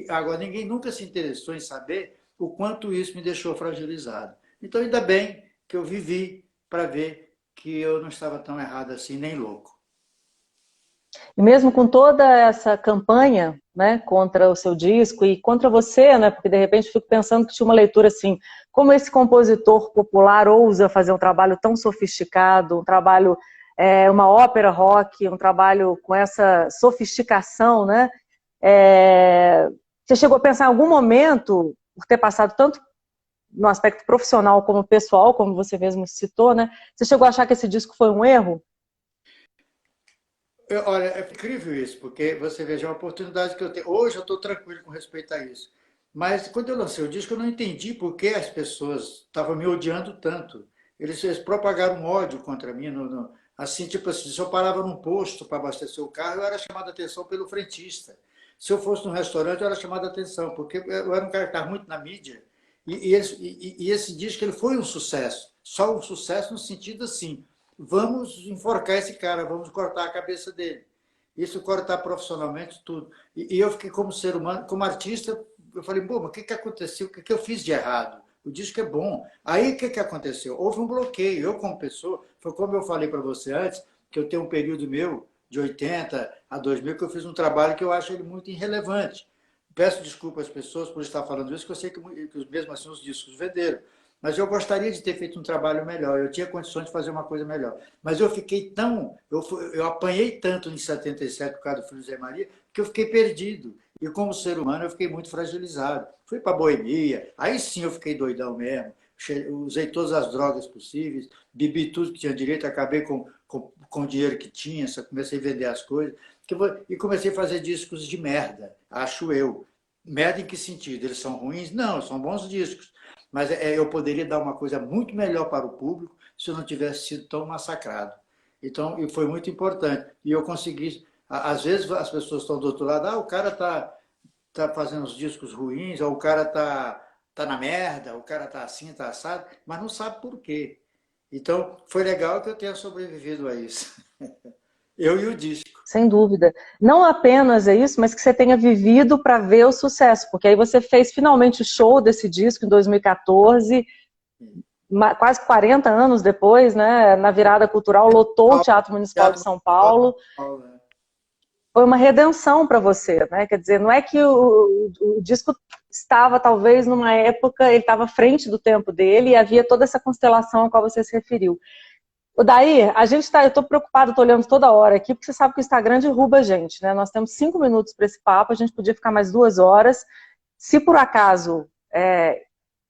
Agora, ninguém nunca se interessou em saber o quanto isso me deixou fragilizado. Então, ainda bem que eu vivi para ver que eu não estava tão errado assim, nem louco. E mesmo com toda essa campanha, né, contra o seu disco e contra você, né, porque de repente eu fico pensando que tinha uma leitura assim, como esse compositor popular ousa fazer um trabalho tão sofisticado, um trabalho, uma ópera rock, um trabalho com essa sofisticação, né? Você chegou a pensar em algum momento, por ter passado tanto no aspecto profissional como pessoal, como você mesmo citou, né? Você chegou a achar que esse disco foi um erro? Olha, é incrível isso, porque você veja a oportunidade que eu tenho. Hoje eu estou tranquilo com respeito a isso. Mas quando eu lancei o disco, eu não entendi por que as pessoas estavam me odiando tanto. Eles propagaram um ódio contra mim. Assim, tipo assim, se eu parava num posto para abastecer o carro, eu era chamado a atenção pelo frentista. Se eu fosse num restaurante, eu era chamado a atenção, porque eu era um cara que estava muito na mídia. E esse disco ele foi um sucesso. Só um sucesso no sentido assim, vamos enforcar esse cara, vamos cortar a cabeça dele. Isso cortar profissionalmente tudo. E eu fiquei como ser humano, como artista, eu falei, pô, mas o que aconteceu? O que eu fiz de errado? O disco é bom. Aí o que aconteceu? Houve um bloqueio. Eu, como pessoa, foi como eu falei para você antes, que eu tenho um período meu, de 80 a 2000, que eu fiz um trabalho que eu acho ele muito irrelevante. Peço desculpa às pessoas por estar falando isso, que eu sei que mesmo assim os discos venderam. Mas eu gostaria de ter feito um trabalho melhor, eu tinha condições de fazer uma coisa melhor. Mas eu fiquei tão. Eu apanhei tanto em 77 por causa do Filho Zé Maria, que eu fiquei perdido. E como ser humano, eu fiquei muito fragilizado. Fui para a boemia, aí sim eu fiquei doidão mesmo. Usei todas as drogas possíveis, bebi tudo que tinha direito, acabei com o dinheiro que tinha, só comecei a vender as coisas. E comecei a fazer discos de merda, acho eu. Merda em que sentido? Eles são ruins? Não, são bons discos. Mas eu poderia dar uma coisa muito melhor para o público se eu não tivesse sido tão massacrado. Então, e foi muito importante. E eu consegui. Às vezes as pessoas estão do outro lado, o cara tá fazendo os discos ruins, ou o cara tá na merda, o cara tá assim, tá assado, mas não sabe por quê. Então, foi legal que eu tenha sobrevivido a isso. Eu e o disco. Sem dúvida. Não apenas é isso, mas que você tenha vivido para ver o sucesso, porque aí você fez finalmente o show desse disco em 2014, quase 40 anos depois, né, na virada cultural, lotou o Teatro Municipal de Teatro São Municipal de Paulo. São Paulo, né? Foi uma redenção para você, né? Quer dizer, não é que o disco estava talvez numa época, ele estava à frente do tempo dele e havia toda essa constelação a qual você se referiu. Daí, a gente tá, eu estou preocupado, estou olhando toda hora aqui, porque você sabe que o Instagram derruba a gente, né? Nós temos 5 minutos para esse papo, a gente podia ficar mais 2 horas. Se por acaso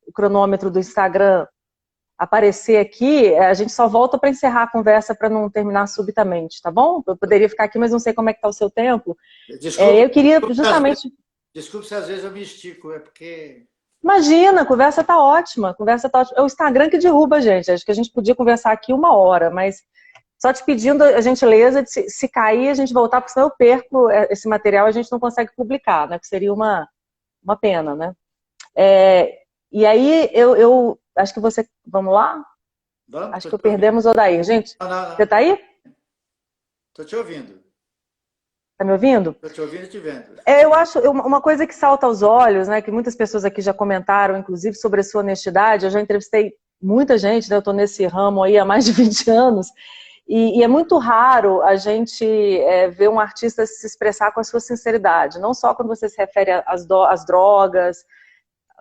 o cronômetro do Instagram aparecer aqui, a gente só volta para encerrar a conversa para não terminar subitamente, tá bom? Eu poderia ficar aqui, mas não sei como é que está o seu tempo. Desculpe, Eu queria justamente... desculpe se às vezes eu me estico, é porque. Imagina, a conversa tá ótima, a conversa tá ótima. É o Instagram que derruba a gente. Acho que a gente podia conversar aqui 1 hora, mas só te pedindo a gentileza de se cair, a gente voltar, porque senão eu perco esse material e a gente não consegue publicar, né? Que seria uma pena, né? E aí, eu acho que você... Vamos lá? Vamos? Acho Estou que te ouvindo. perdemos o Odair. Gente, Não, não, você não. tá aí? Estou te ouvindo. Tá me ouvindo? Estou te ouvindo e te vendo. Eu acho uma coisa que salta aos olhos, né, que muitas pessoas aqui já comentaram, inclusive sobre a sua honestidade. Eu já entrevistei muita gente, né, eu estou nesse ramo aí há mais de 20 anos, e é muito raro a gente ver um artista se expressar com a sua sinceridade, não só quando você se refere às drogas,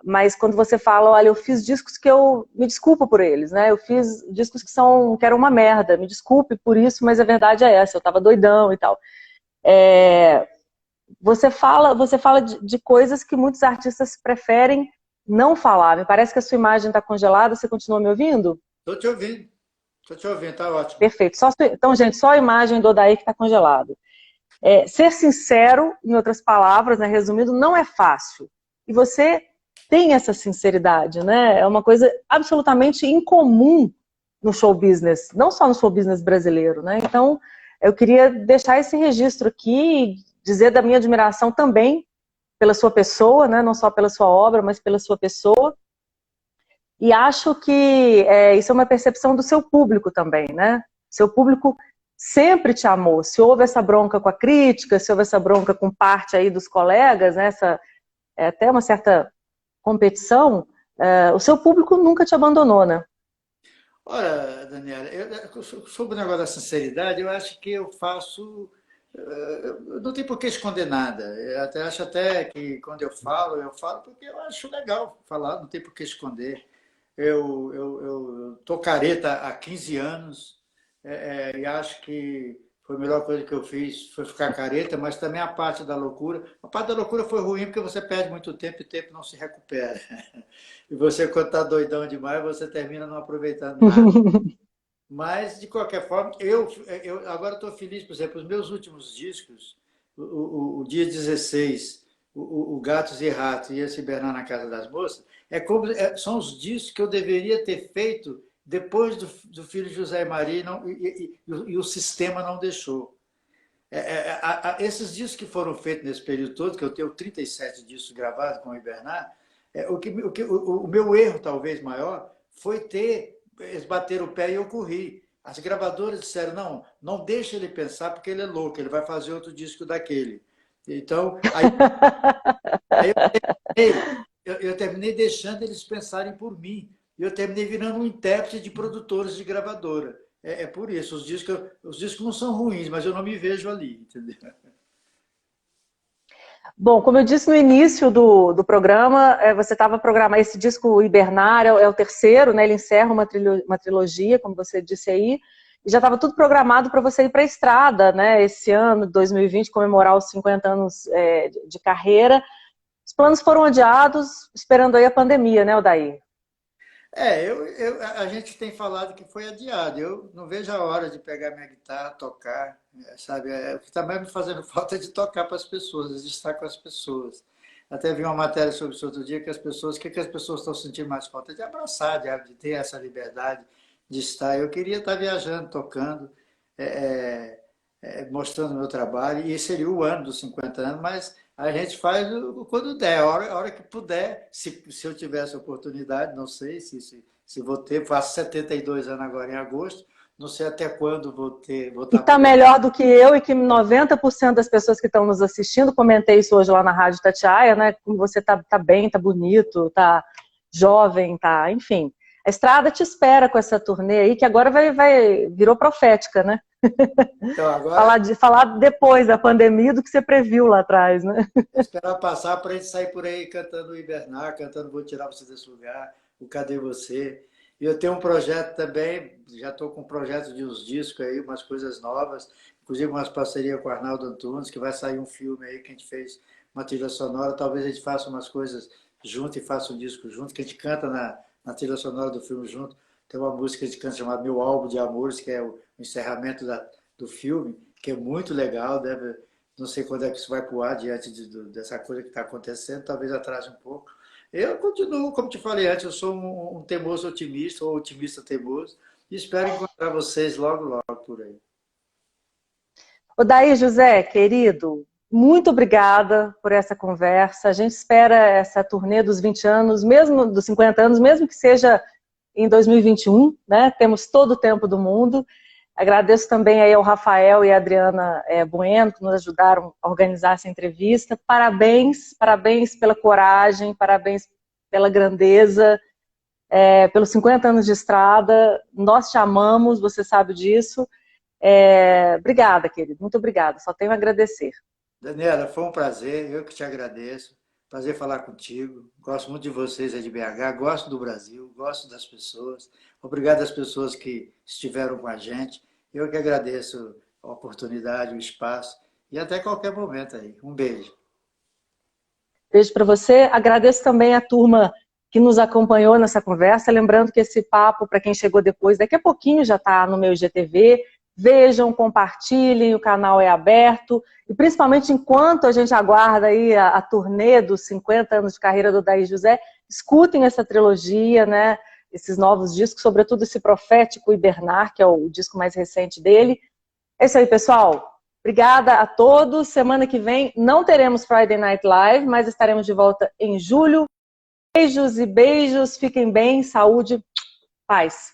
mas quando você fala, olha, eu fiz discos que eu me desculpo por eles, né? Eu fiz discos que eram uma merda, me desculpe por isso, mas a verdade é essa, eu estava doidão e tal. Você fala de coisas que muitos artistas preferem não falar. Me parece que a sua imagem está congelada. Você continua me ouvindo? Estou te ouvindo. Estou te ouvindo, tá ótimo. Perfeito. Então, gente, só a imagem do Odair que está congelado. Ser sincero, em outras palavras, né, resumindo, não é fácil. E você tem essa sinceridade, né? É uma coisa absolutamente incomum no show business, não só no show business brasileiro, né? Então, eu queria deixar esse registro aqui, dizer da minha admiração também pela sua pessoa, né? Não só pela sua obra, mas pela sua pessoa. E acho que isso é uma percepção do seu público também, né? Seu público sempre te amou. Se houve essa bronca com a crítica, se houve essa bronca com parte aí dos colegas, né? Até uma certa competição, o seu público nunca te abandonou, né? Olha, Daniela, sobre o negócio da sinceridade, eu acho que eu faço. Não tem por que esconder nada. Acho até que quando eu falo porque eu acho legal falar, não tem por que esconder. Eu tô careta há 15 anos e acho que foi a melhor coisa que eu fiz, foi ficar careta, mas também a parte da loucura. A parte da loucura foi ruim porque você perde muito tempo e o tempo não se recupera. E você, quando está doidão demais, você termina não aproveitando nada. Mas, de qualquer forma, eu agora estou feliz, por exemplo, os meus últimos discos, o Dia 16, o Gatos e Ratos e esse Hibernar na Casa das Moças, são os discos que eu deveria ter feito depois do filho José e Maria e o sistema não deixou. Esses discos que foram feitos nesse período todo, que eu tenho 37 discos gravados com o Hibernar, o meu erro talvez maior foi eles bateram o pé e eu corri. As gravadoras disseram, não deixa ele pensar porque ele é louco, ele vai fazer outro disco daquele. Então, aí eu terminei deixando eles pensarem por mim. E eu terminei virando um intérprete de produtores de gravadora. É por isso, os discos não são ruins, mas eu não me vejo ali, entendeu? Bom, como eu disse no início do programa, você estava programando esse disco Hibernar, é o terceiro, né? Ele encerra uma trilogia, como você disse aí, e já estava tudo programado para você ir para a estrada, né? Esse ano, 2020, comemorar os 50 anos de carreira. Os planos foram adiados, esperando aí a pandemia, né, Odair? A gente tem falado que foi adiado. Eu não vejo a hora de pegar minha guitarra, tocar, sabe? O que está mais me fazendo falta é de tocar para as pessoas, de estar com as pessoas. Até vi uma matéria sobre isso outro dia, que o que as pessoas estão sentindo mais falta? De abraçar, de ter essa liberdade de estar. Eu queria estar viajando, tocando, mostrando o meu trabalho, e seria o ano dos 50 anos, mas a gente faz quando der, a hora que puder, se eu tivesse oportunidade, não sei se vou ter, faço 72 anos agora em agosto, não sei até quando vou E estar está melhor do que eu e que 90% das pessoas que estão nos assistindo, comentei isso hoje lá na Rádio Tatiaia, né? Como você tá bem, tá bonito, tá jovem, tá, enfim. A estrada te espera com essa turnê aí, que agora virou profética, né? Então, agora, falar depois da pandemia do que você previu lá atrás, né? esperar passar para a gente sair por aí cantando o Hibernar, cantando Vou Tirar Você Desse Lugar, o Cadê Você? E eu tenho um projeto também, já estou com um projeto de uns discos aí, umas coisas novas, inclusive umas parcerias com o Arnaldo Antunes, que vai sair um filme aí que a gente fez uma trilha sonora, talvez a gente faça umas coisas junto e faça um disco junto, que a gente canta na trilha sonora do filme junto. Tem uma música que a gente canta chamada Meu Álbum de Amores, que é o encerramento do filme, que é muito legal, não sei quando é que isso vai pro ar diante dessa coisa que está acontecendo, talvez atrase um pouco. Eu continuo, como te falei antes, eu sou um teimoso otimista, ou otimista teimoso, e espero encontrar vocês logo, logo por aí. Odair José, querido, muito obrigada por essa conversa. A gente espera essa turnê dos 20 anos, mesmo dos 50 anos, mesmo que seja em 2021, né? Temos todo o tempo do mundo. Agradeço também aí ao Rafael e a Adriana Bueno, que nos ajudaram a organizar essa entrevista. Parabéns, parabéns pela coragem, parabéns pela grandeza, pelos 50 anos de estrada. Nós te amamos, você sabe disso. Obrigada, querido, muito obrigada. Só tenho a agradecer. Daniela, foi um prazer, eu que te agradeço. Prazer falar contigo. Gosto muito de vocês aí de BH, gosto do Brasil, gosto das pessoas. Obrigado às pessoas que estiveram com a gente. Eu que agradeço a oportunidade, o espaço e até qualquer momento aí. Um beijo. Beijo para você. Agradeço também a turma que nos acompanhou nessa conversa. Lembrando que esse papo, para quem chegou depois, daqui a pouquinho já está no meu IGTV. Vejam, compartilhem, o canal é aberto. E principalmente enquanto a gente aguarda aí a turnê dos 50 anos de carreira do Odair José, escutem essa trilogia, né? Esses novos discos, sobretudo esse Profético Hibernar, que é o disco mais recente dele. É isso aí, pessoal. Obrigada a todos. Semana que vem não teremos Friday Night Live, mas estaremos de volta em julho. Beijos e beijos. Fiquem bem, saúde, paz.